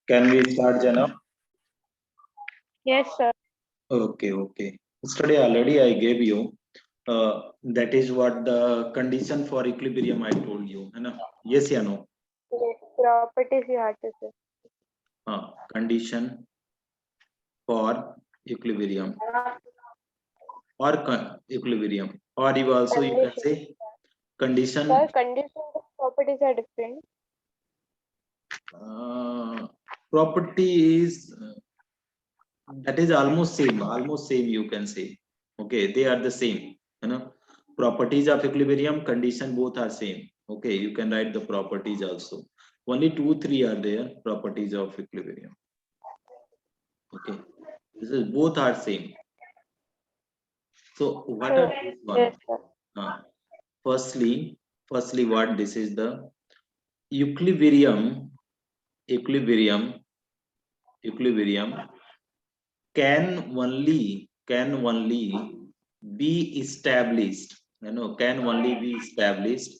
Can we start, Jana? Yes, sir. Okay. Yesterday already I gave you. That is what the condition for equilibrium I told you. है ना? Yes या no? Yes, properties you had to say. Condition for equilibrium or equilibrium, or you also you can say condition. Sir, condition and properties are different. Property is that is almost same you can say. Okay, they are the same. You know, properties of equilibrium, condition, both are same. Okay, you can write the properties also. Only 2-3 are there, properties of equilibrium. Okay, this is both are same. So what are this one? Yes, sir. Firstly, what this is the equilibrium can only be established, can only be established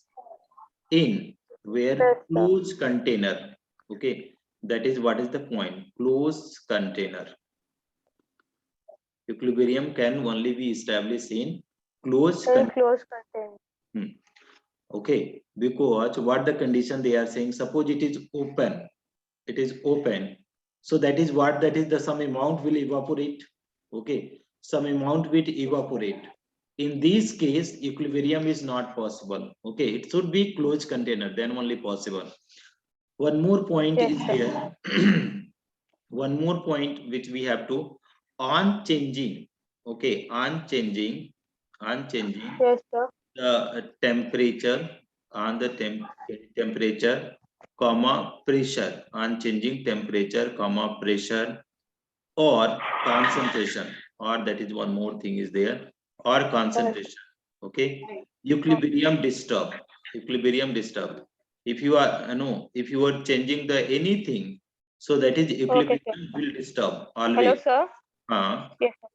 in where Yes, sir. closed container. Okay, that is what is the point, closed container. Equilibrium can only be established in closed container. Closed container. Okay, because what the condition they are saying, suppose it is open, so that is what, that is the some amount will evaporate. Okay, some amount will evaporate. In this case equilibrium is not possible. Okay, it should be closed container, then only possible. One more point Yes, is here. One more point which we have to, on changing. Okay, on changing yes, sir. the temperature, on the temperature comma pressure, on changing temperature comma pressure or concentration, or that is one more thing is there, or concentration. Okay, equilibrium disturb. If you are if you are changing the anything, so that is Okay, equilibrium sir. will disturb Hello, always. sir. uh, Yes, sir.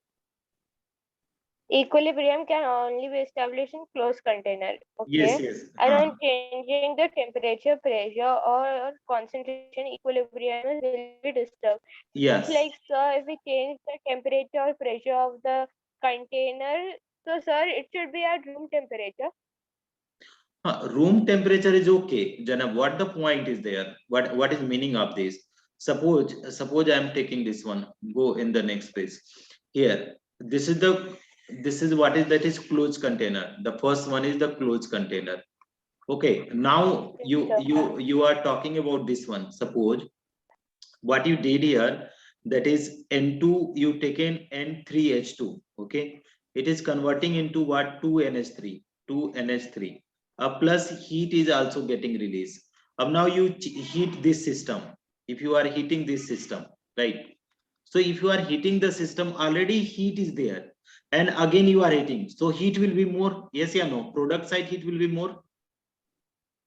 Equilibrium can only be established in closed container. yes, Okay. And uh, on changing the temperature, pressure, or concentration, equilibrium will be disturbed. Means yes. like, sir, if we change the temperature or pressure of the container, so sir, it should be at room temperature. Room temperature is okay, Janab. What the point is there? What is meaning of this? Suppose I am taking this one. Go in the next page. Here, this is what is, that is closed container. The first one is the closed container. Okay. Now you are talking about this one. Suppose what you did here, that is N2, you taken N3H2. Okay, it is converting into what, 2NH3. Plus heat is also getting released. Now you heat this system. If you are heating this system, right? So if you are heating the system, already heat is there, and again you are heating, so heat will be more. Yes or no? Product side heat will be more.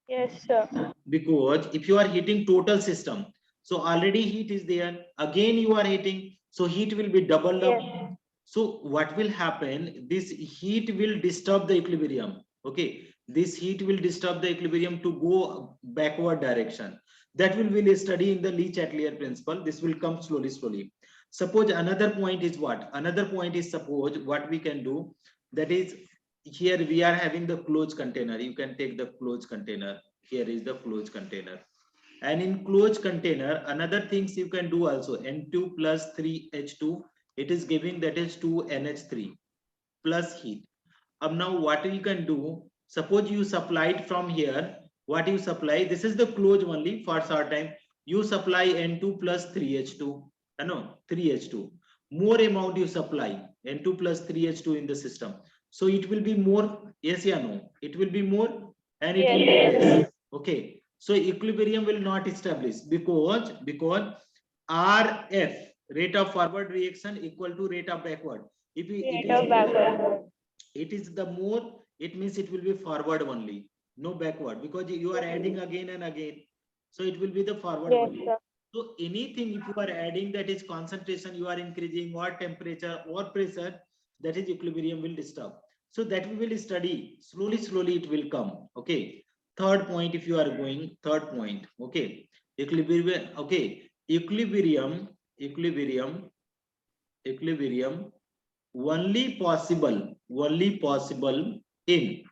Yes, sir. Because if you are heating total system, so already heat is there, again you are heating, so heat will be doubled up. Yes. So what will happen, this heat will disturb the equilibrium. Okay, this heat will disturb the equilibrium to go backward direction. That will study in the Le Chatelier principle. This will come slowly. Suppose another point is what, suppose what we can do, that is, here we are having the closed container. You can take the closed container. Here is the closed container, and in closed container another things you can do also, N2 plus 3H2, it is giving, that is 2NH3 plus heat. Now what you can do, suppose you supplied from here, what you supply, this is the closed only for short time, you supply N2 plus 3H2, 3H2, more amount you supply N2 plus 3H2 in the system, so it will be more. Yes or no? It will be more, and it will be less. Okay, so equilibrium will not establish, because RF, rate of forward reaction, equal to rate of backward. If it is the more, it means it will be forward only, no backward, because you are adding again and again, so it will be the forward only. So anything if you are adding, that is concentration you are increasing, or temperature or pressure, that is equilibrium will disturb. So that we will study slowly it will come. Okay, third point, if you are going, third point. Okay, equilibrium. Okay, equilibrium only possible in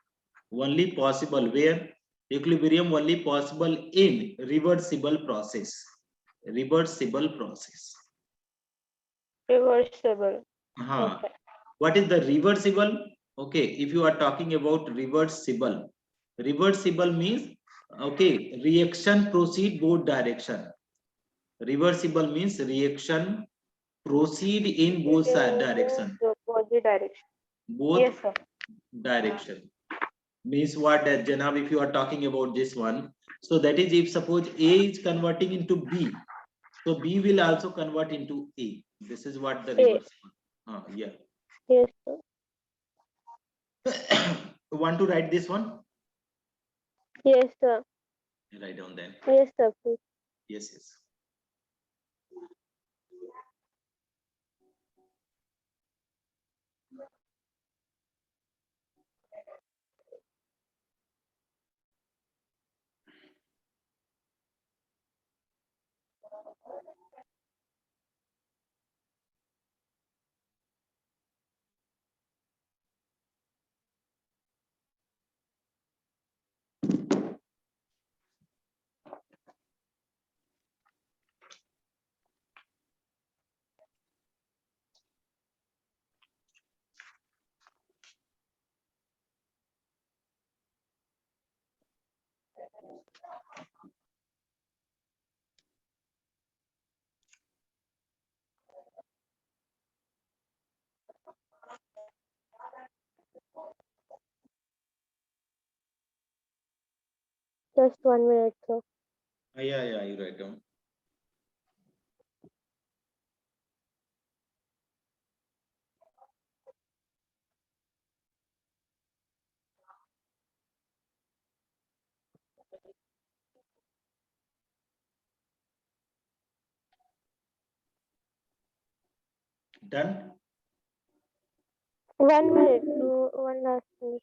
only possible where equilibrium only possible in reversible process. Reversible. Okay. What is the reversible? Okay, if you are talking about reversible means, okay, reaction proceed both direction. Reversible means reaction proceed in both direction. Both the direction. Both Yes, sir. direction means what, Janab, if you are talking about this one, so that is if suppose A is converting into B, so B will also convert into A. This is what the A. reversible. Yeah. Yes, sir. Want to write this one? Yes, sir. Write down then. Yes, sir. Please. Yes. Just 1 minute, sir. Yeah, you write down. Done. 1 minute. One last minute.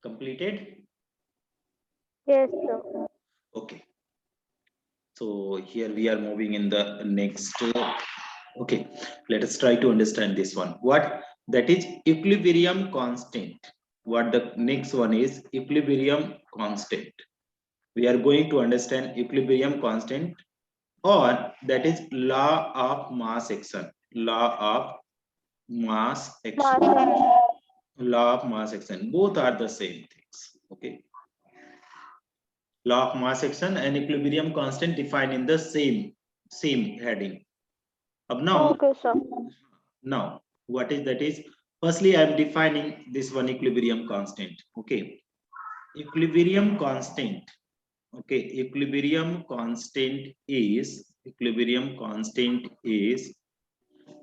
Completed. Yes, sir. Okay. So here we are moving in the next. Okay, let us try to understand this one. What that is equilibrium constant. What the next one is equilibrium constant. We are going to understand equilibrium constant, or that is law of mass action. Law of mass action. Law of mass action. Both are the same things. Okay. Law of mass action and equilibrium constant defined in the same heading. Now, Okay, sir. now what is that is, firstly I am defining this one equilibrium constant. Okay, equilibrium constant. Okay, equilibrium constant is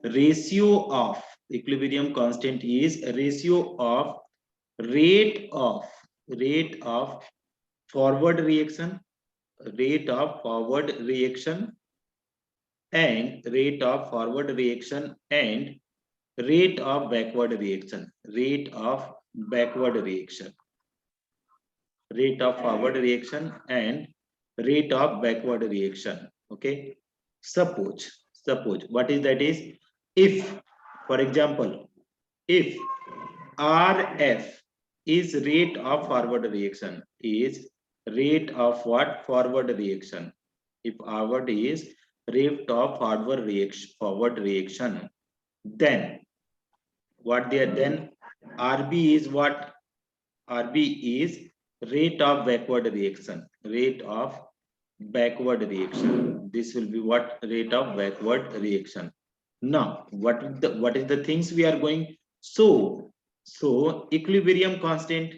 ratio of ratio of rate of forward reaction, rate of forward reaction and rate of forward reaction and rate of backward reaction, rate of backward reaction, rate of forward reaction and rate of backward reaction. Okay, suppose what is that is, if for example, if RF is rate of forward reaction, is rate of what, forward reaction, if forward is rate of forward reaction, then what they are, then RB is what, RB is rate of backward reaction, rate of backward reaction. This will be what, rate of backward reaction. Now what is the things we are going, so So equilibrium constant,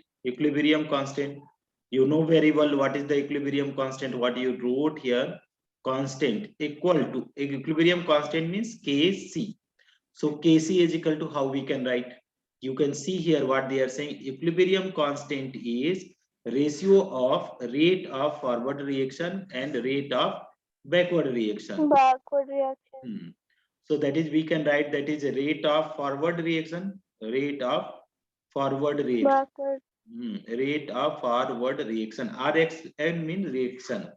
you know very well what is the equilibrium constant, what you wrote here, constant equal to equilibrium constant means Kc. So Kc is equal to, how we can write? You can see here what they are saying. Equilibrium constant is ratio of rate of forward reaction and rate of backward reaction. Backward reaction. Hmm. So that is, we can write that is a rate of forward reaction, rate of forward reaction. Backward. Rate of forward reaction. Rxn means reaction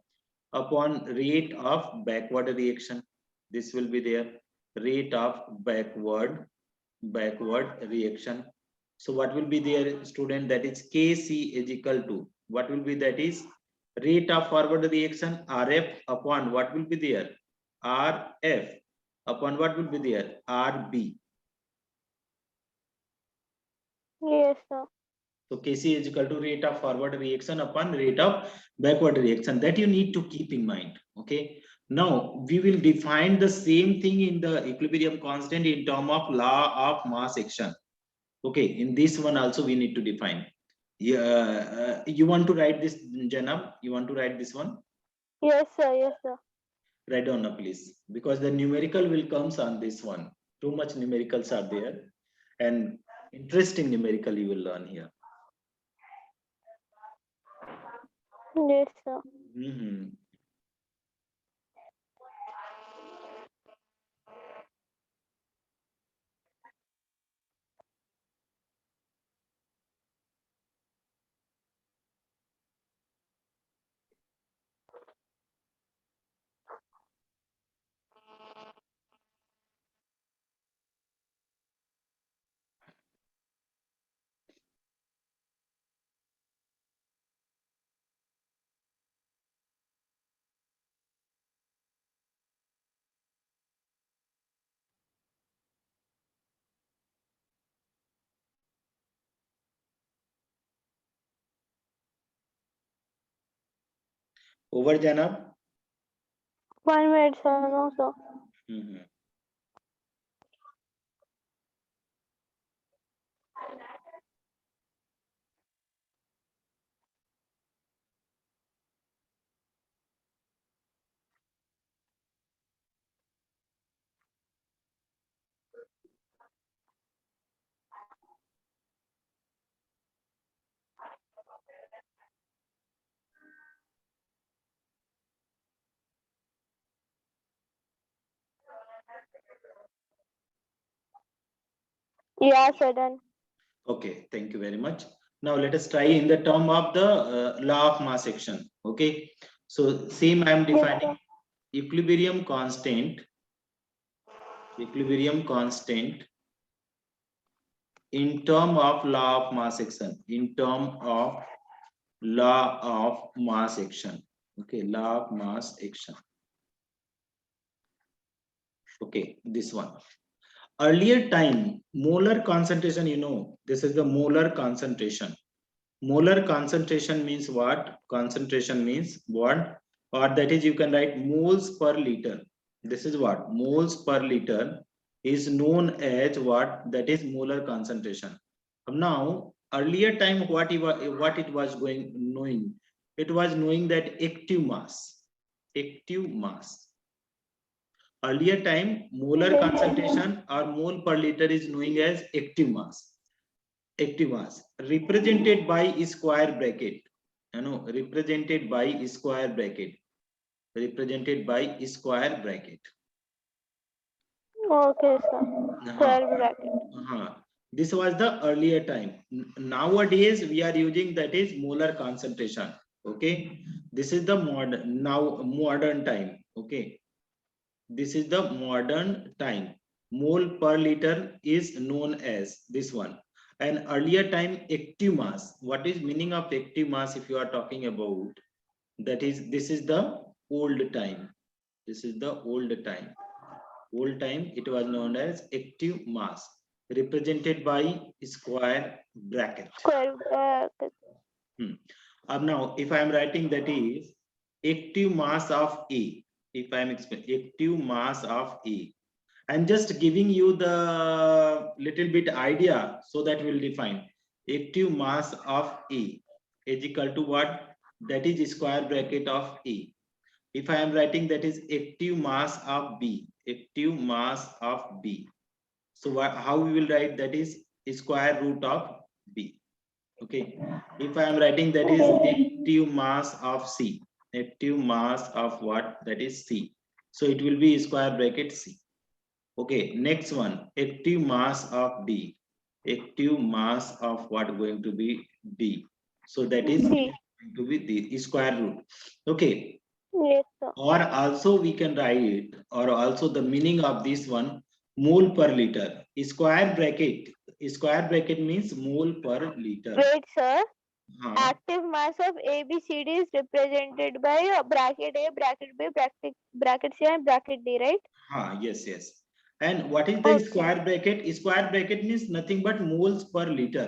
upon rate of backward reaction. This will be there. Rate of backward reaction. So what will be there, student? That is Kc is equal to, what will be, that is rate of forward reaction, Rf upon what will be there, Rf upon what will be there, Rb. Yes, sir. So Kc is equal to rate of forward reaction upon rate of backward reaction. That you need to keep in mind. Okay. Now we will define the same thing in the equilibrium constant in term of law of mass action. Okay. In this one also we need to define. Yeah. You want to write this, Janab? You want to write this one? Yes, sir. Yes, sir. Write down now, please, because the numerical will comes on this one. Too much numericals are there, and interesting numerical you will learn here. Yes, sir. Mhm. Over, Janab. 1 minute, sir. No, sir. Mhm. Yeah, sir. Done. Okay, thank you very much. Now let us try in the term of the law of mass action. Okay, so same I am Yes, defining sir. equilibrium constant. Equilibrium constant in term of law of mass action. In term of law of mass action. Okay, law of mass action. Okay, this one. Earlier time, molar concentration, you know, this is the molar concentration. Molar concentration means what? Concentration means what? Or that is, you can write moles per liter. This is what? Moles per liter is known as what? That is molar concentration. Now, earlier time, what it was going knowing? It was knowing that active mass. Active mass. Earlier time, molar concentration or mole per liter is known as active mass. Active mass represented by square bracket. You know, represented by square bracket. Represented by square bracket. Okay, sir. Square bracket. This was the earlier time. Nowadays we are using that is molar concentration. Okay, this is the modern time. Okay, this is the modern time. Mole per liter is known as this one. And earlier time, active mass. What is meaning of active mass if you are talking about? That is, this is the old time. This is the old time. Old time, it was known as active mass, represented by square bracket. Square bracket. Now, if I am writing that is active mass of A, if I am explaining active mass of A, I'm just giving you the little bit idea so that we'll define active mass of A is equal to what? That is square bracket of A. If I am writing that is active mass of B, active mass of B. So what, how we will write that is square root of B. Okay. If I am writing that is active mass of C, active mass of what? That is C. So it will be square bracket C. Okay, next one, active mass of D. Active mass of what going to be D. So that is D. going to be the square root. Okay, Yes, sir. or also we can write, or also the meaning of this one, mole per liter. Square bracket means mole per liter. Wait, sir. Huh. Active mass of ABCD is represented by bracket A, bracket B, bracket C, and bracket D, right? Yes, yes. And what is the Okay. square bracket? Square bracket means nothing but moles per liter.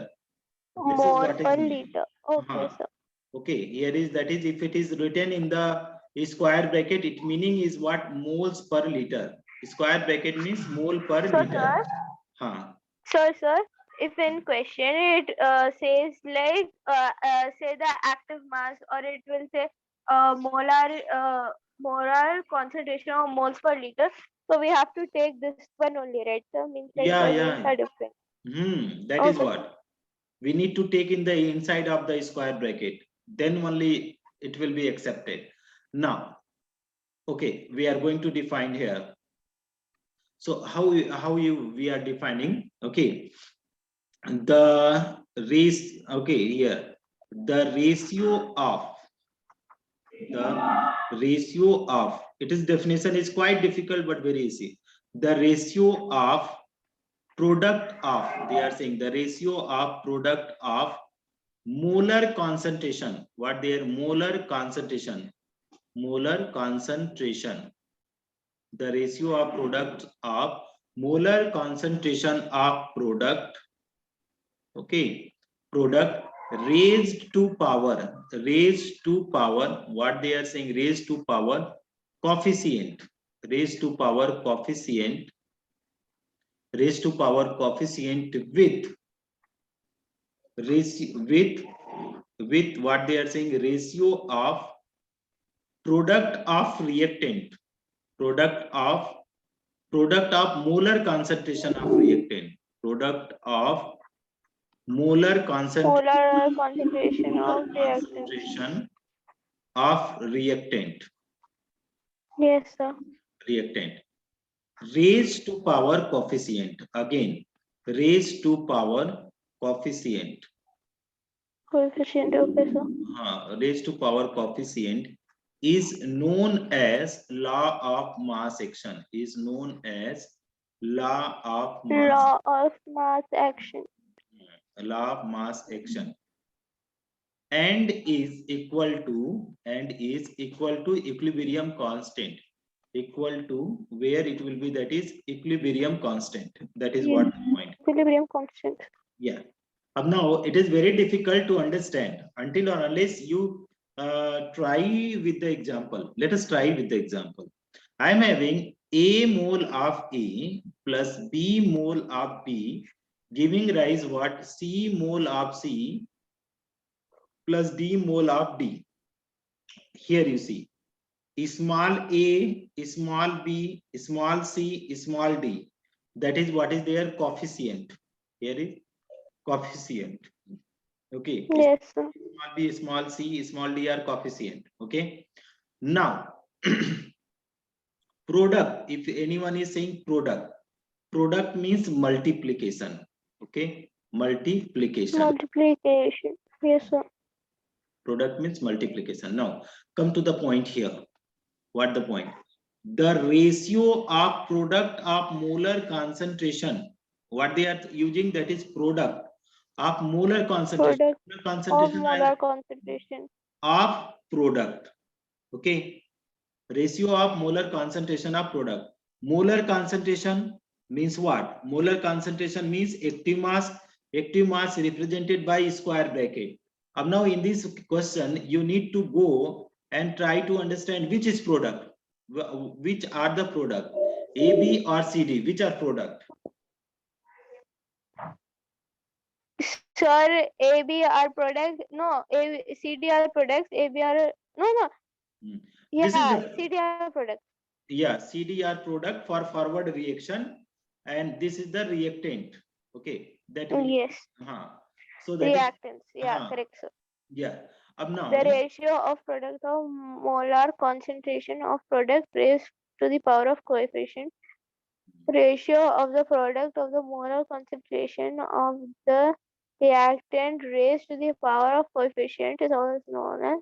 This is Mole what is per meant. liter. Okay, sir. Okay, here is that is if it is written in the square bracket, it meaning is what? Moles per liter. Square bracket means mole per So, liter. sir, if in question it says like say the active mass, or it will say molar concentration of moles per liter, so we have to take this one only, right, sir? Means like the means Yeah. are different. That is Okay. what we need to take in the inside of the square bracket. Then only it will be accepted. Now, okay, we are going to define here. So how we are defining? Okay, the here the ratio of it is definition is quite difficult but very easy. The ratio of product of, they are saying the ratio of product of molar concentration. What their molar concentration? Molar concentration. The ratio of product of molar concentration of product. Okay, product raised to power. Raised to power. What they are saying? Raised to power coefficient. Raised to power coefficient. Raised to power coefficient with what they are saying, ratio of product of reactant, product of molar concentration of reactant, product of molar Molar concentration of reactant. concentration of reactant, Yes, sir. raised to power coefficient. Again, raised to power coefficient. Coefficient. Okay, sir. Raised to power coefficient is known as law of mass action. Is known as law of mass. Law of mass action. Law of mass action. And is equal to equilibrium constant. Equal to where it will be, that is equilibrium constant. That is what the point. Equilibrium constant. Yeah. Now it is very difficult to understand until or unless you try with the example. Let us try with the example. I am having A mole of A plus B mole of B giving rise what? C mole of C plus D mole of D. Here you see small a, small b, small c, small d. That is what is their coefficient. Here is coefficient. Okay. Yes, sir. Small b, small c, small d are coefficient. Okay. Now, product. If anyone is saying product means multiplication. Okay. Multiplication. Yes, sir. Product means multiplication. Now, come to the point here. What the point? The ratio of product of molar concentration. What they are using, that is product of molar concentration. Product of molar concentration. Of product. Okay. Ratio of molar concentration of product. Molar concentration means what? Molar concentration means active mass. Active mass represented by square bracket. Now in this question, you need to go and try to understand which is product. Which are the product. A, B or C, D, which are product? Sir, A, B are products. No, A, C, D are products. A, B are no. Hmm. This is Yeah, the, C, D are products. yeah, C, D are product for forward reaction, and this is the reactant. Okay, that will, Yes, so that is, reactants. Yeah, correct, sir. yeah. Up The now, ratio of product of molar concentration of product raised to the power of coefficient. Ratio of the product of the molar concentration of the reactant raised to the power of coefficient is also known as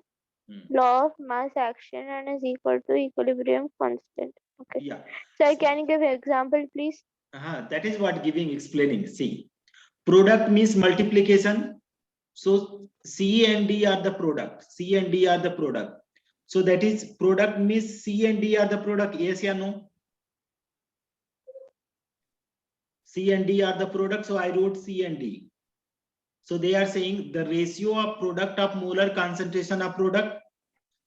law of mass action and is equal to equilibrium constant. Okay. yeah. So can you give an example, please? That is what giving explaining. See, product means multiplication. So C and D are the product. C and D are the product. So that is product means C and D are the product. Yes or no? C and D are the product. So I wrote C and D. So they are saying the ratio of product of molar concentration of product.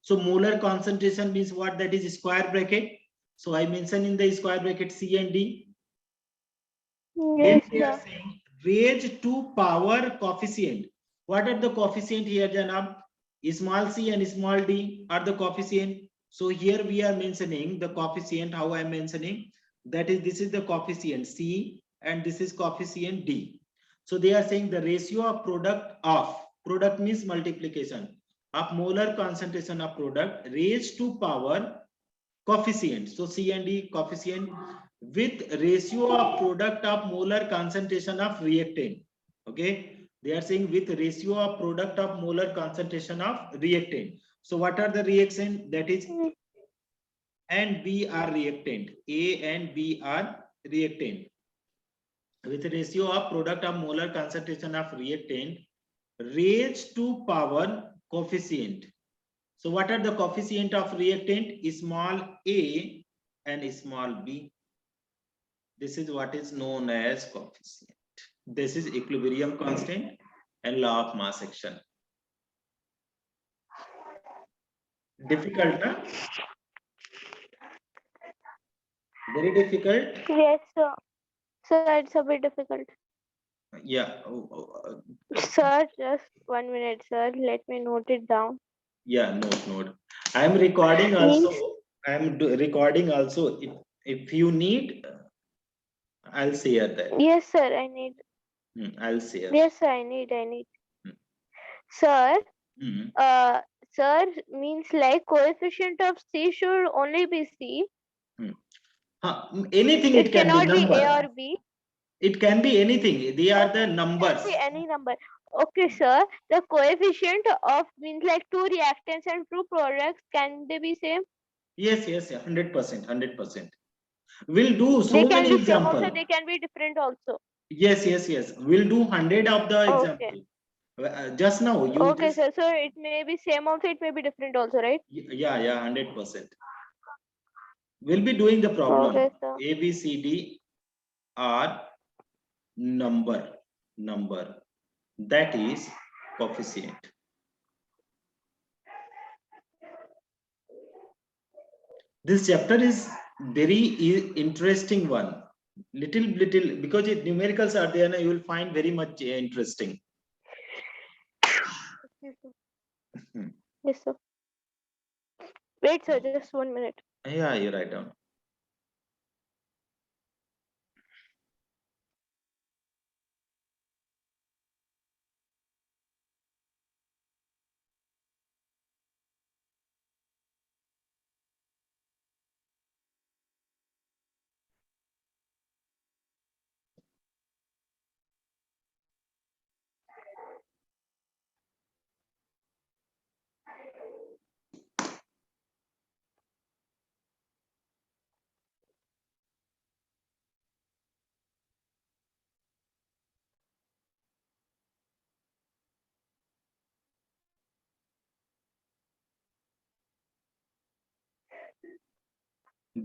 So molar concentration means what? That is square bracket. So I mention in the square bracket C and D. Then Yes, they are sir. saying raised to power coefficient. What are the coefficient here, Janab? Small c and small d are the coefficient. So here we are mentioning the coefficient. How I am mentioning that is, this is the coefficient c and this is coefficient d. So they are saying the ratio of product means multiplication of molar concentration of product raised to power coefficient. So C and D coefficient with ratio of product of molar concentration of reactant. Okay, they are saying with ratio of product of molar concentration of reactant. So what are the reaction? That is and B are reactant. A and B are reactant. With ratio of product of molar concentration of reactant raised to power coefficient. So what are the coefficient of reactant? Small a and small b. This is what is known as coefficient. This is equilibrium constant and law of mass action. Difficult, huh? Very difficult. Yes, sir. Sir, it's a bit difficult. Yeah. Sir, just 1 minute, sir. Let me note it down. Yeah. Note. I am recording also. Means I am recording also. If you need, I'll share that. yes, sir. I need. I'll share. Yes, sir. I need. Hmm. Sir, Hmm. sir means like coefficient of C should only be C. Anything It it can be cannot be A number. or B. It can be anything. They are the Okay, it numbers. can be any number. Okay, sir. The coefficient of means like two reactants and two products, can they be same? Yes, 100%, 100%. We'll do They so can many be same also. example. They can be different also. Yes. We'll do 100 of the Okay. example. Just now you Okay, just, sir. So it may be same also. It may be different also, right? yeah, 100%. We'll be doing the problem. Okay, sir. A, B, C, D are number. That is coefficient. This chapter is very interesting one. Little because it numericals are there, you will find very much interesting. Yes, sir. Yes, sir. Wait, sir. Just 1 minute. Yeah, you write down.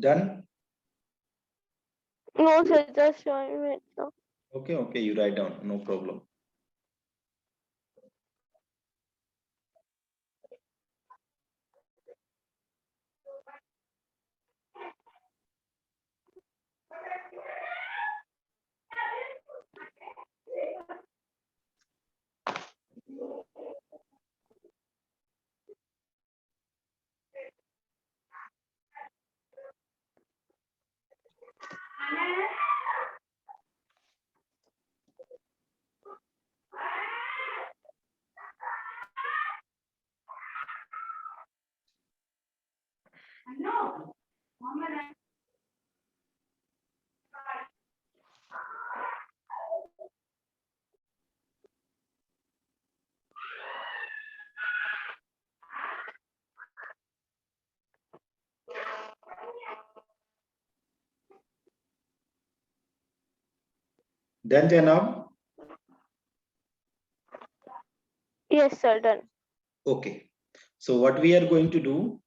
Done. No, sir. Just 1 minute, sir. Okay, you write down, no problem. Done, Janab? Yes, sir, done. Okay. So what we are going to do,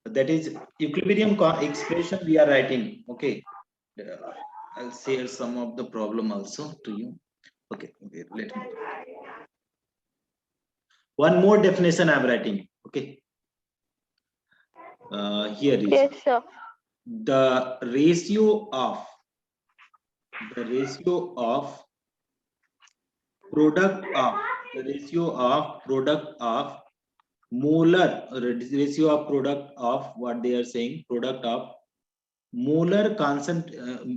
that is equilibrium expression we are writing. Okay. I'll share some of the problem also to you. Okay. Let me. One more definition I'm writing. Okay. Here is Yes, sir. the ratio of product of molar ratio of product of what they are saying, product of molar constant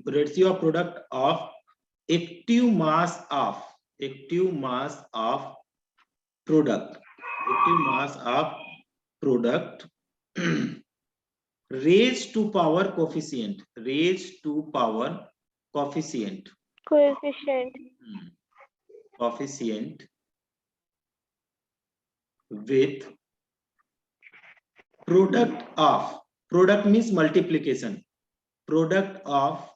ratio of product of active mass of product raised to power coefficient Coefficient. coefficient with product means multiplication, product of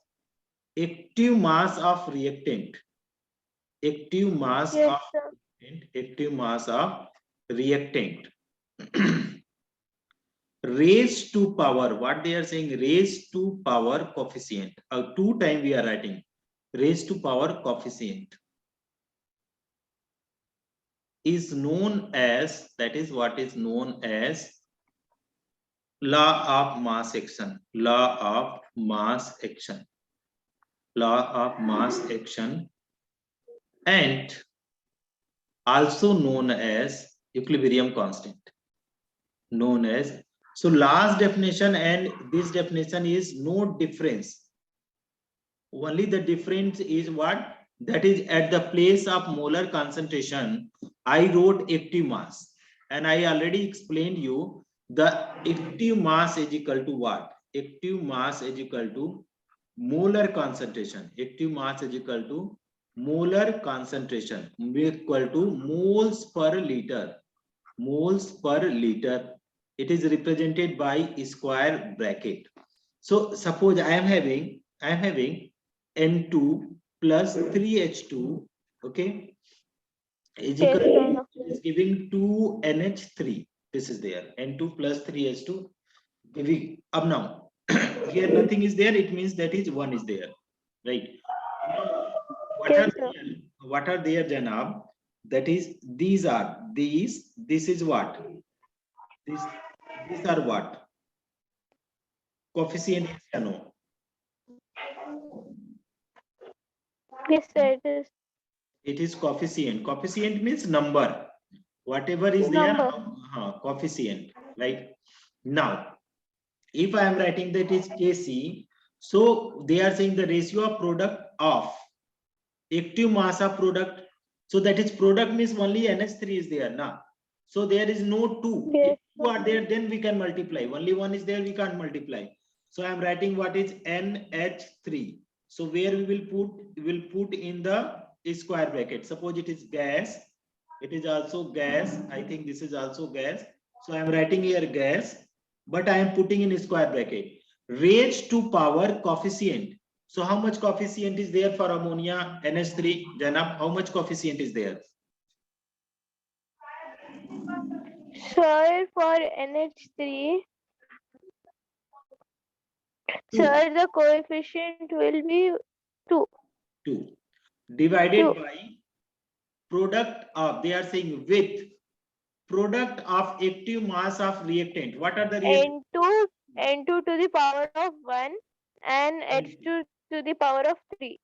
active mass of reactant active mass Yes, of sir. raised to power, what they are saying, raised to power coefficient. Two time we are writing raised to power coefficient is known as, that is what is known as law of mass action, and also known as equilibrium constant, so last definition and this definition is no difference. Only the difference is what, that is at the place of molar concentration I wrote active mass, and I already explained you the active mass is equal to what, active mass is equal to molar concentration, active mass is equal to molar concentration equal to moles per liter, it is represented by square bracket. So suppose I am having N2 plus 3H2, okay, is Yes, equal to, sir. it is giving 2NH3. This is there, N2 plus 3H2 giving. Up now, here nothing is there, it means that is 1 is there, right? What Yes, are sir. there? What are there, Janab? That is, these are these. This is what? These are what? Coefficient is no. Yes, sir, it is It is coefficient. Coefficient means number. Whatever is there, number. coefficient. Right now, if I am writing that is Kc, so they are saying the ratio of product of active mass of product. So that is product means only NH3 is there now. So there is no 2. If Yes, 2 are there, then we can multiply. Only 1 is there, we can't multiply. So I am writing what is NH3. So where we will put in the square bracket. Suppose it is gas. It is also gas. I think this is also gas. So I am writing here gas, but I am putting in square bracket. Raised to power coefficient. So how much coefficient is there for ammonia NH3? Janab, how much coefficient is there? sir, for NH3, 2. sir, the coefficient will be 2. 2 divided 2. by product of, they are saying with product of active mass of reactant. What are the reactants? N2 to the power of 1 and H2 to the power of 3.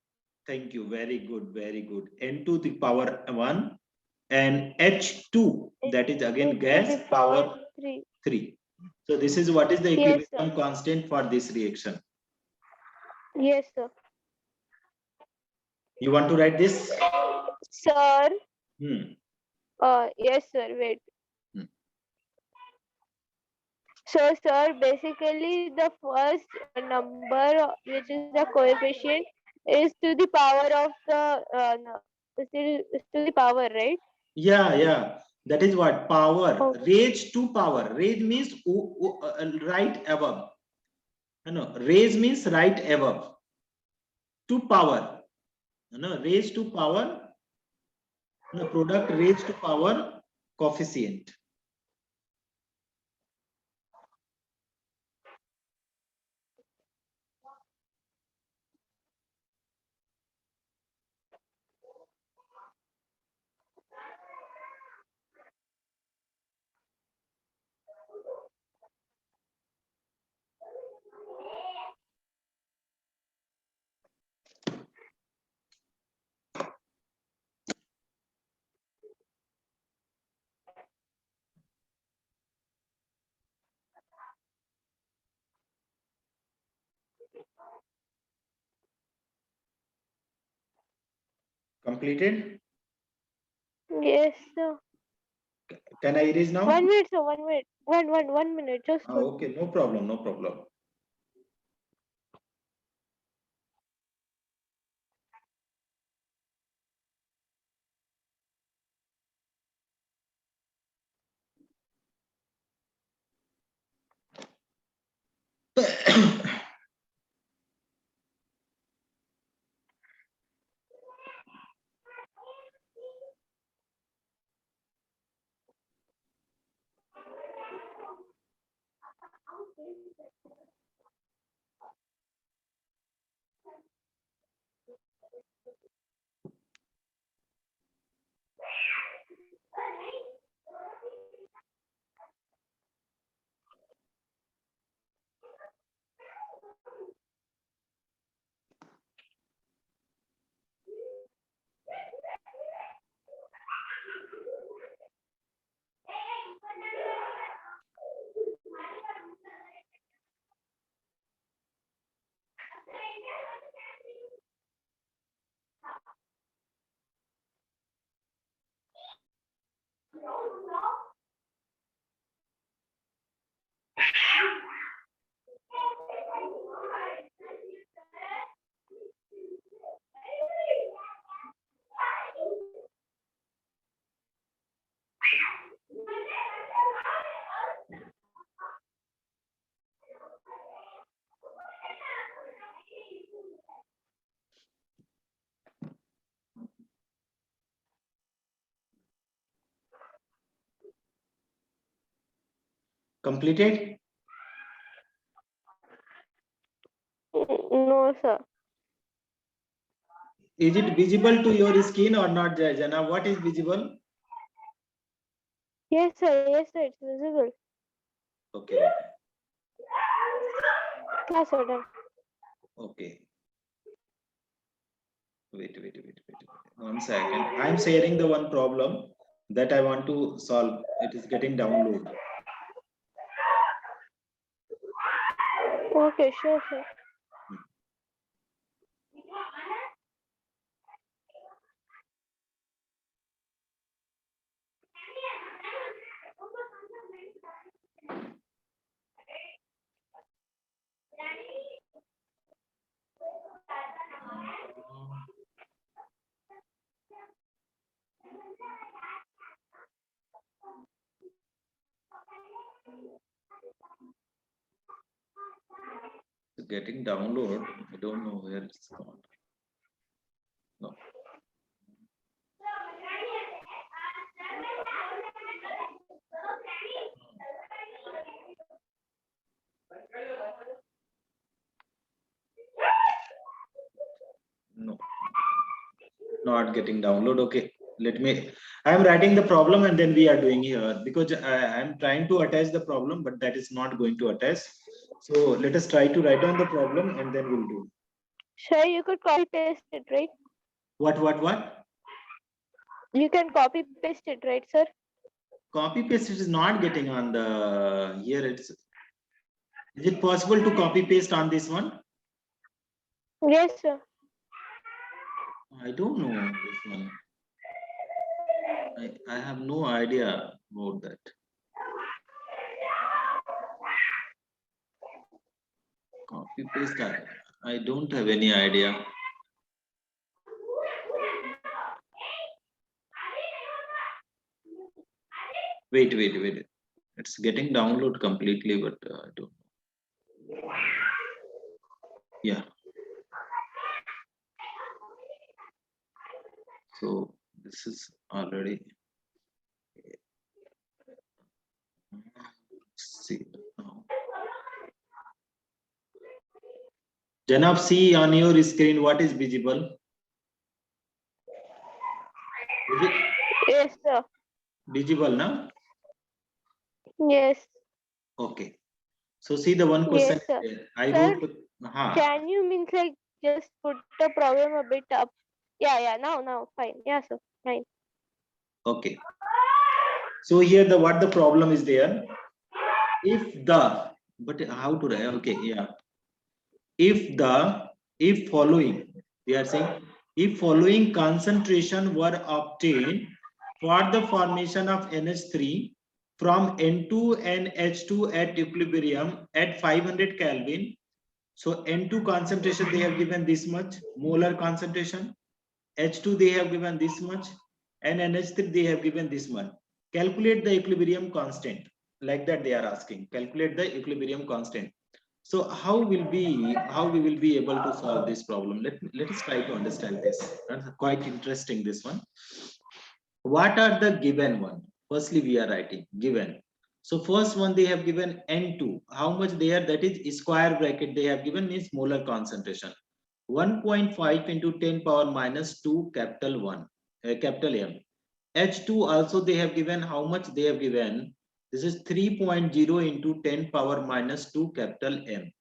Thank you. Very good. Very good. N to the power 1 and H2, that is again gas, power 3. So this is what is the Yes, equilibrium sir. constant for this reaction. Yes, sir. You want to write this? Sir, Hmm. yes, sir, wait. Hmm. So, sir, basically the first number, which is the coefficient, is to the power of the, is to the power, right? Yeah. That is what power. Okay. Raised to power. Raised means right above. No, raise means right above. To power. no, raised to power, no, product raised to power coefficient. Completed? Yes, sir. Can I erase now? 1 minute, sir. 1 minute. 1 minute. Just one. Okay, no problem, no problem. Completed? No, sir. Is it visible to your skin or not, Jana? What is visible? Yes, sir. Yes, sir. It's visible. Okay, Yes, sir. Done. okay. Wait. 1 second. I'm sharing the one problem that I want to solve. It is getting download. Okay, sure, sir. It's getting download. I don't know where it's gone. No. No, not getting download. Okay, let me. I'm writing the problem and then we are doing here because I'm trying to attach the problem, but that is not going to attach. So let us try to write down the problem and then we'll do. Sir, you could copy paste it, right? What? You can copy paste it, right, sir? Copy paste it is not getting on the here. Is it possible to copy paste on this one? Yes, sir. I don't know this one. I have no idea about that. Copy paste. I don't have any idea. Wait. It's getting download completely, but I don't know. Yeah. So this is already. See now. Janab, see on your screen what is visible? Is it Yes, sir. visible now? Yes. Okay. So see the one question Yes, is sir. there. I Sir, wrote. can you means like just put the problem a bit up? Yeah. Now, fine. Yeah, sir. Fine. Okay. So here the what the problem is there. If the but how to write? Okay, yeah. If following, we are saying if following concentration were obtained for the formation of NH3 from N2 and H2 at equilibrium at 500 Kelvin. So N2 concentration they have given this much molar concentration, H2 they have given this much, and NH3 they have given this much. Calculate the equilibrium constant. Like that they are asking. Calculate the equilibrium constant. So how we will be able to solve this problem? Let us try to understand this. That's quite interesting, this one. What are the given one? Firstly, we are writing given. So first one they have given N2. How much there? That is square bracket they have given is molar concentration. 1.5 into 10 power minus 2 capital 1 capital M. H2 also they have given how much they have given. This is 3.0 into 10 power minus 2 capital M.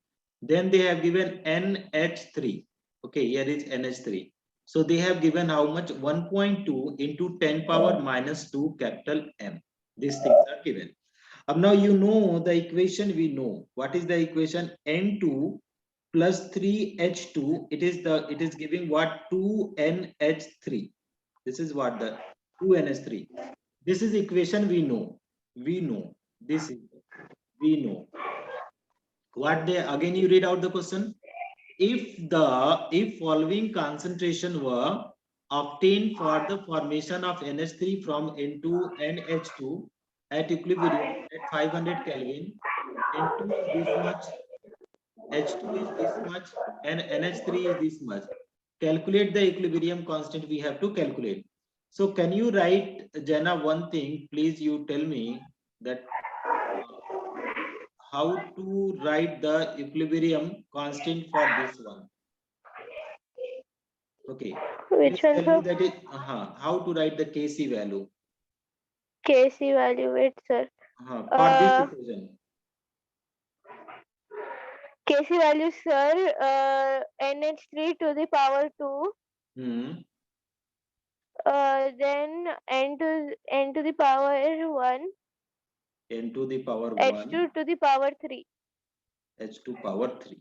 Then they have given NH3. Okay, here is NH3. So they have given how much? 1.2 into 10 power minus 2 capital M. These things are given. Now you know the equation we know. What is the equation? N2 plus 3H2. It is giving what? 2NH3. This is what the 2NH3. This is equation we know. We know. This is we know. What they again you read out the question. If following concentration were obtained for the formation of NH3 from N2 and H2 at equilibrium at 500 Kelvin, N2 is this much, H2 is this much, and NH3 is this much. Calculate the equilibrium constant we have to calculate. So can you write, Jana, one thing, please you tell me that how to write the equilibrium constant for this one. Okay, Which please one, tell me sir? that it, how to write the Kc value Kc value. Wait, sir. for this Uh, equation. Kc value, sir. NH3 to the power 2. Hmm. Then n to the power 1. N to the power 1, H2 to the power 3. H to power 3.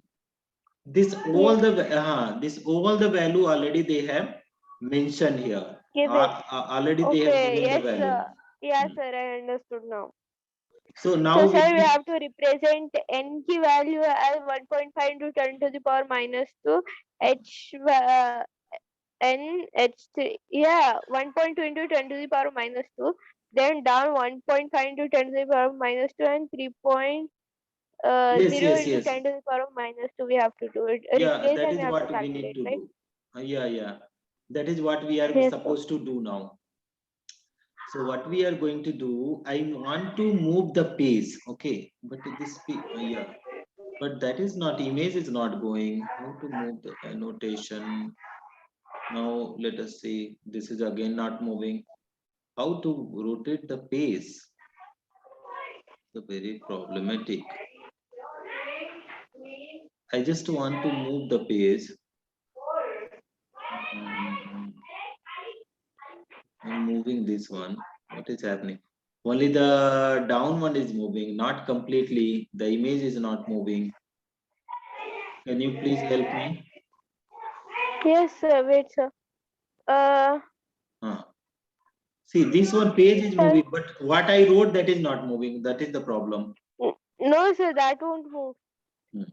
This all Yes. the value already they have mentioned here. Given. Already they have Okay. given the Yes, value. sir. Yeah, Hmm. sir. I understood now. So So, now sir, will we be have to represent n key value as 1.5 into 10 to the power minus 2 h n h3. Yeah, 1.2 into 10 to the power minus 2. Then down 1.5 into 10 to the power minus 2 and 3.0 yes, yes, into yes. 10 to the power minus 2. We have to do it. Yeah, Replace that and is we have to what we need calculate, to right? do. Yeah. That is what we are Yes, sir. supposed to do now. So what we are going to do, I want to move the page, okay? But this, yeah, but that is not, image is not going. How to move the annotation? Now let us see, this is again not moving. How to rotate the page? The very problematic. I just want to move the page. Mm, I'm moving this one. What is happening? Only the down one is moving, not completely. The image is not moving. Can you please help me? Yes, sir. Wait, sir. Uh, Huh. See, this one page is sir. moving, but what I wrote that is not moving. That is the problem. No, sir. That won't move. Hmm.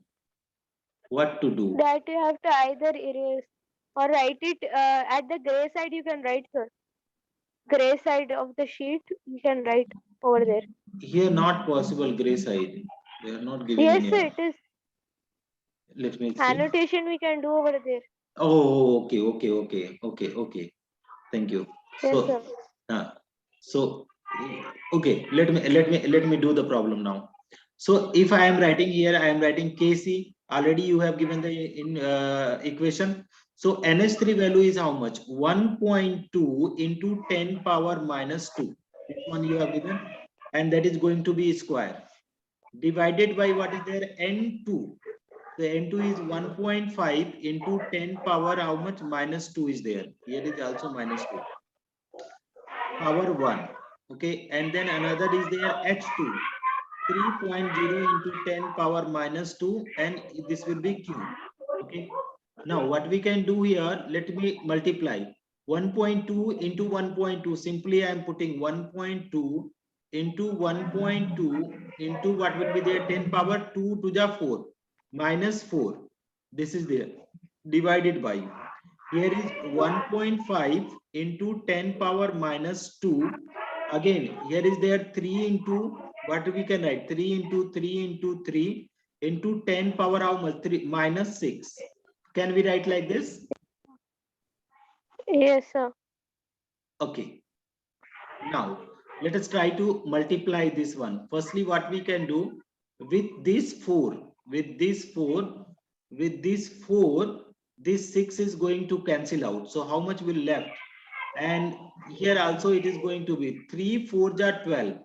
What to do? That you have to either erase or write it at the gray side. You can write, sir. Gray side of the sheet. You can write over there. Here, not possible gray side. They are not giving Yes, any. sir. It is Let me see. annotation we can do over there. Oh, okay. Thank you. Yes, So, sir. so okay, let me do the problem now. So if I am writing here, I am writing Kc. Already you have given the equation. So NH3 value is how much? 1.2 into 10 power minus 2. This one you have given, and that is going to be square divided by what is there? N2. The N2 is 1.5 into 10 power how much? Minus 2 is there. Here is also minus 2. Power 1. Okay, and then another is there H2. 3.0 into 10 power minus 2, and this will be Q. Okay, now what we can do here, let me multiply 1.2 into 1.2. Simply I am putting 1.2 into 1.2 into what will be there? 10 power 2 to the 4 minus 4. This is there divided by, here is 1.5 into 10 power minus 2. Again, here is there 3 into, what we can write? 3 into 3 into 3 into 10 power how much? 3 minus 6. Can we write like this? Yes, sir. Okay. Now, let us try to multiply this one. Firstly, what we can do with this 4, with this 4, with this 4, this 6 is going to cancel out. So how much will left? And here also it is going to be 3 4 ja 12.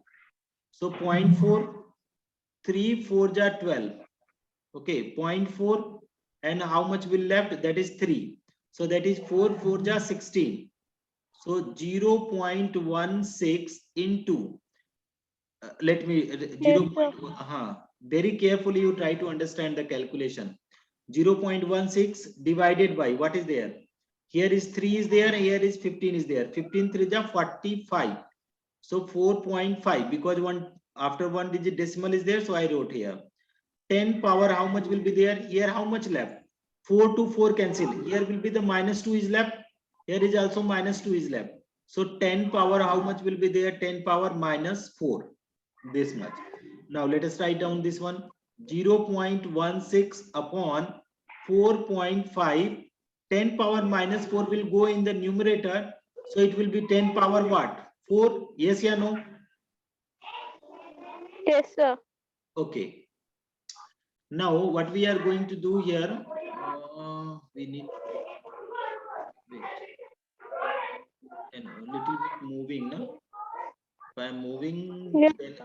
So 0.4, 3 4 ja 12. Okay, 0.4, and how much will left? That is 3. So that is 4 4 ja 16. So 0.16 into, let me, Yes, 0. sir. Very carefully you try to understand the calculation. 0.16 divided by what is there? Here is 3 is there, here is 15 is there. 15 3 ja 45. So 4.5, because one after one digit decimal is there, so I wrote here. 10 power how much will be there? Here how much left? 4 to 4 cancel. Here will be the minus 2 is left. Here is also minus 2 is left. So 10 power how much will be there? 10 power minus 4. This much. Now let us write down this one. 0.16 upon 4.5. 10 power minus 4 will go in the numerator. So it will be 10 power what? 4. Yes or no? Yes, sir. Okay. Now what we are going to do here, we need, wait, and a little bit moving now. If I am moving, Yes, then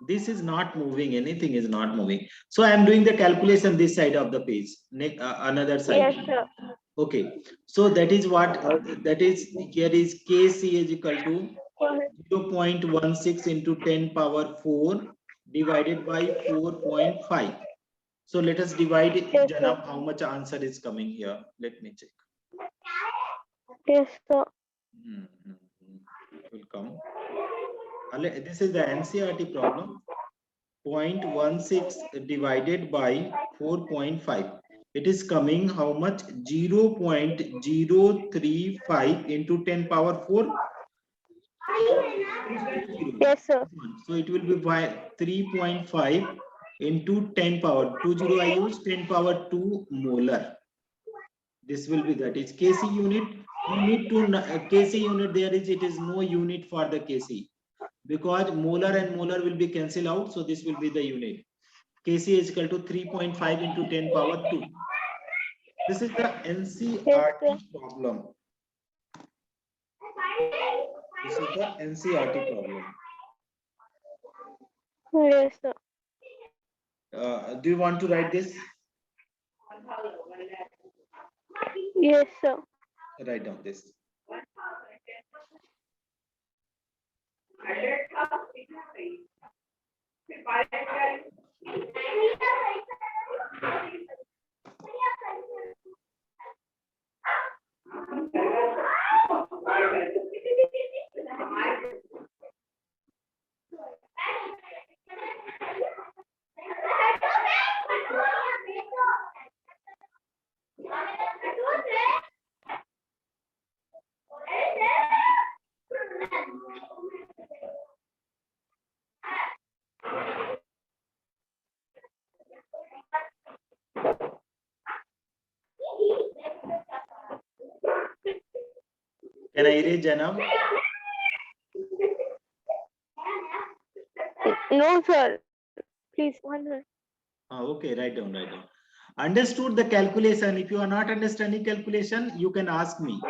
this is not moving, anything is not moving. So I am doing the calculation this side of the page, another side. yes, sir. Okay, so that is what, that is, here is Kc is equal to Go ahead. 0.16 into 10 power 4 divided by 4.5. So let us divide it, Yes, sir. Janab, how much answer is coming here. Let me check. Yes, sir. It will come. This is the NCERT problem. 0.16 divided by 4.5. It is coming how much? 0.035 into 10 power 4. Yes, sir. So it will be by 3.5 into 10 power 20. I use 10 power 2 molar. This will be, that is Kc unit. You need to Kc unit, there is, it is no unit for the Kc, because molar and molar will be cancelled out. So this will be the unit. Kc is equal to 3.5 into 10 power 2. This is the Yes, sir. NCERT problem. This is the NCERT problem. Yes, sir. Do you want to write this? Yes, sir. Write down this. Can I erase Janab? No, sir. Please, 1 minute. Okay, write down, write down. Understood the calculation. If you are not understanding calculation, you can ask me.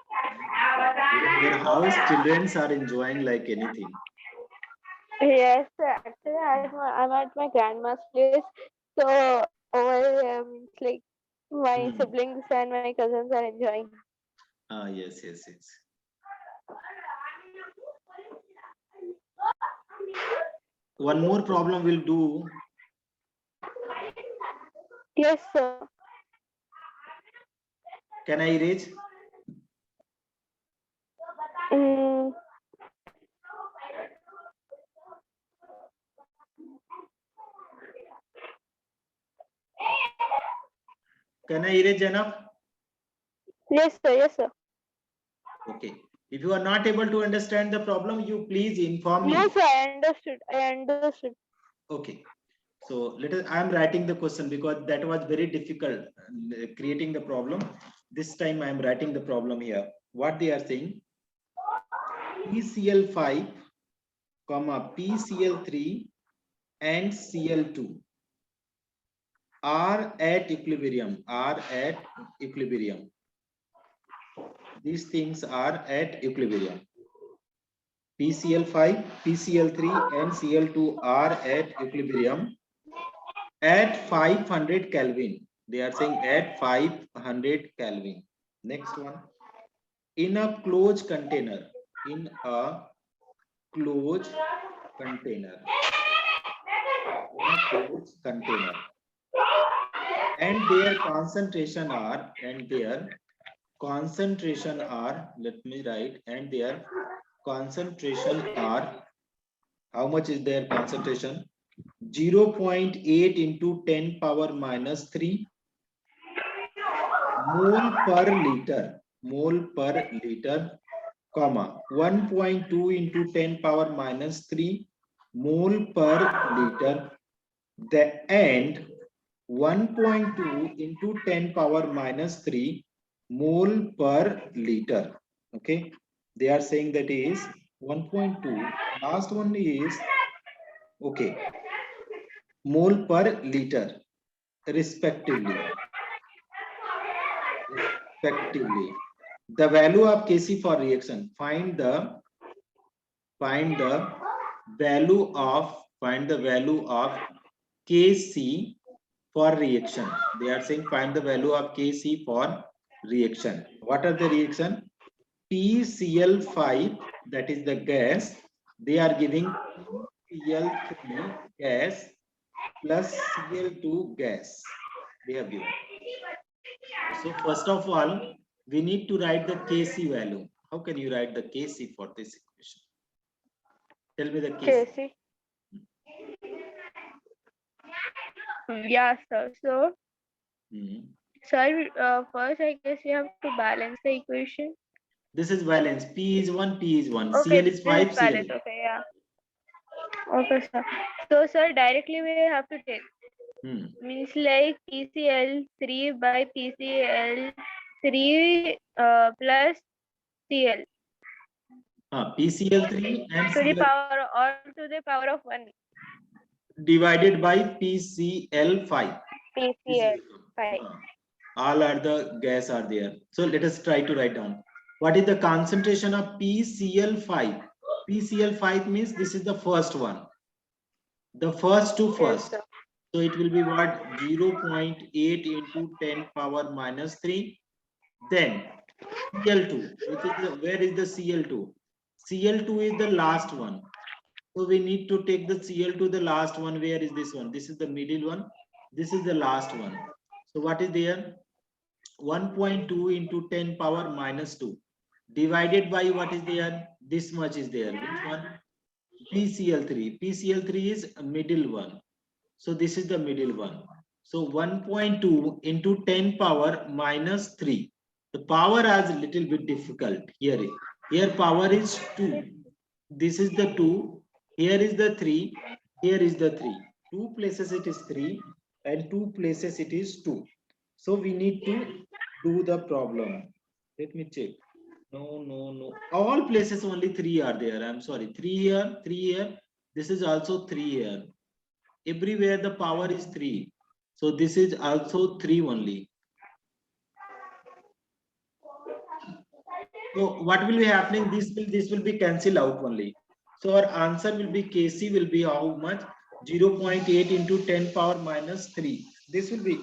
In your house, children are enjoying like anything. Yes, sir. Actually, I'm at my grandma's place. So over here, means like my Hmm. siblings and my cousins are enjoying. Yes, yes, yes. One more problem will do. Yes, sir. Can I erase? Mm, Can I erase Janab? yes, sir. Yes, sir. Okay. If you are not able to understand the problem, you please inform me. No, sir. I understood. I understood. Okay. So I am writing the question because that was very difficult creating the problem. This time I am writing the problem here. What they are saying, PCl5, PCl3 and Cl2 are at equilibrium. These things are at equilibrium. PCl5, PCl3 and Cl2 are at equilibrium at 500 Kelvin. They are saying at 500 Kelvin. Next one. In a closed container. In a closed container. In a closed container. And their concentration are, let me write, and their concentration are, how much is their concentration? 0.8 into 10 power minus 3 mole per liter, comma 1.2 into 10 power minus 3 mole per liter, and 1.2 into 10 power minus 3 mole per liter. Okay, they are saying that is 1.2. Last one is, okay, mole per liter respectively. The value of Kc for reaction. Find the value of Kc for reaction. They are saying find the value of Kc for reaction. What are the reaction? PCl5, that is the gas. They are giving Cl3 gas plus Cl2 gas. They have given. So first of all, we need to write the Kc value. How can you write the Kc for this equation? Tell me the Kc. Casey. Yeah, sir. So, sir, first I guess you have to balance the equation. This is balance. P is 1, P is 1. Okay, Cl is 5, Cl. balance. Okay, yeah. Okay, sir. So, sir, directly we have to take. Means like PCl3 by PCl3 plus Cl. PCl3 and To the Cl power or to the power of 1. divided by PCl5. PCl5. All are the gas are there. So let us try to write down. What is the concentration of PCl5? PCl5 means this is the first one. The first to first. Yes, so it will be what? 0.8 into 10 power minus 3. Then Cl2. Where is the Cl2? Cl2 is the last one. So we need to take the Cl2, the last one. Where is this one? This is the middle one. This is the last one. So what is there? 1.2 into 10 power minus 2. divided by what is there? This much is there. Which one? PCl3. PCl3 is a middle one. So this is the middle one. So 1.2 into 10 power minus 3. The power is a little bit difficult here. Here power is 2. This is the 2. Here is the 3. Here is the 3. 2 places it is 3 and 2 places it is 2. So we need to do the problem. Let me check. No. All places only 3 are there. I'm sorry. 3 here, 3 here. This is also 3 here. Everywhere the power is 3. So this is also 3 only. So what will be happening? This will be cancelled out only. So our answer will be Kc will be how much? 0.8 into 10 power minus 3. This will be.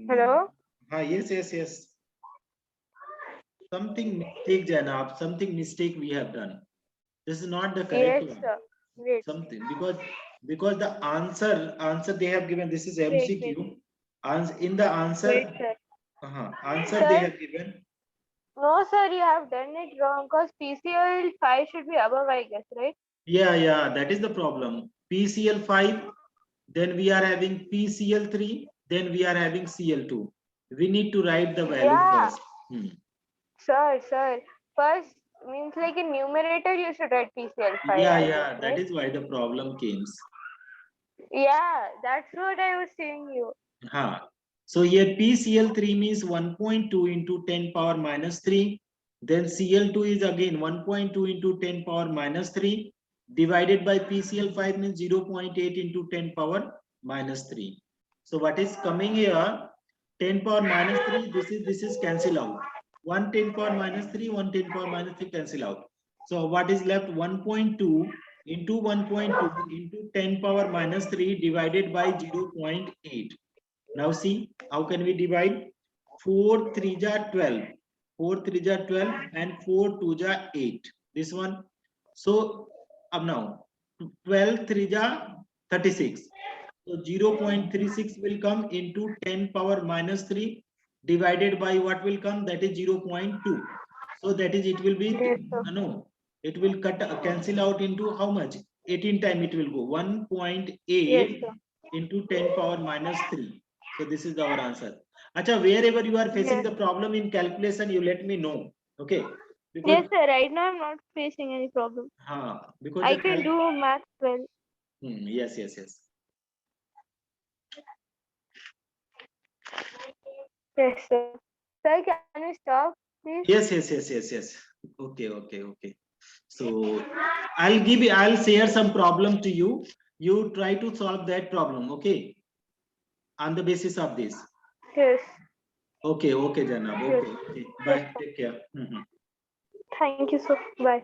Hello? Yes. Something mistake, Janab. Something mistake we have done. This is not the correct Yes, one. sir. Wait. Something because the answer they have given. This is MCQ. In the answer. Wait, sir. Answer Sir? they have given. No, sir, you have done it wrong because PCL 5 should be above, I guess, right? Yeah, that is the problem. PCl5, then we are having PCl3, then we are having Cl2. We need to write the value Yeah. first. Sir. First means like in numerator you should write PCL 5. Yeah, that right? is why the problem came. Yeah, that's what I was saying you. So here PCl3 means 1.2 into 10 power minus 3. Then Cl2 is again 1.2 into 10 power minus 3 divided by PCl5 means 0.8 into 10 power minus 3. So what is coming here? 10 power minus 3, this is cancel out. 1 10 power minus 3, 1 10 power minus 3 cancel out. So what is left? 1.2 into 1.2 into 10 power minus 3 divided by 0.8. Now see, how can we divide? 4 3 ja 12. 4 3 ja 12 and 4 2 ja 8. This one. So now 12 3 ja 36. So 0.36 will come into 10 power minus 3 divided by what will come? That is 0.2. So that is it will be Yes, sir. no. It will cancel out into how much? 18 time it will go 1.8 Yes, sir. into 10 power minus 3. So this is our answer. Acha, wherever you are facing Yes. the problem in calculation, you let me know. Okay. Because Yes, sir. Right now I'm not facing any problem. because I the can do math well. yes. Yes, sir. Sir, can we stop, please? Yes. Okay. So I'll share some problem to you. You try to solve that problem, okay? On the basis of this. Yes. Okay, Janab. Yes. Okay. Yes, Bye. sir. Take care. Thank you, sir. Bye.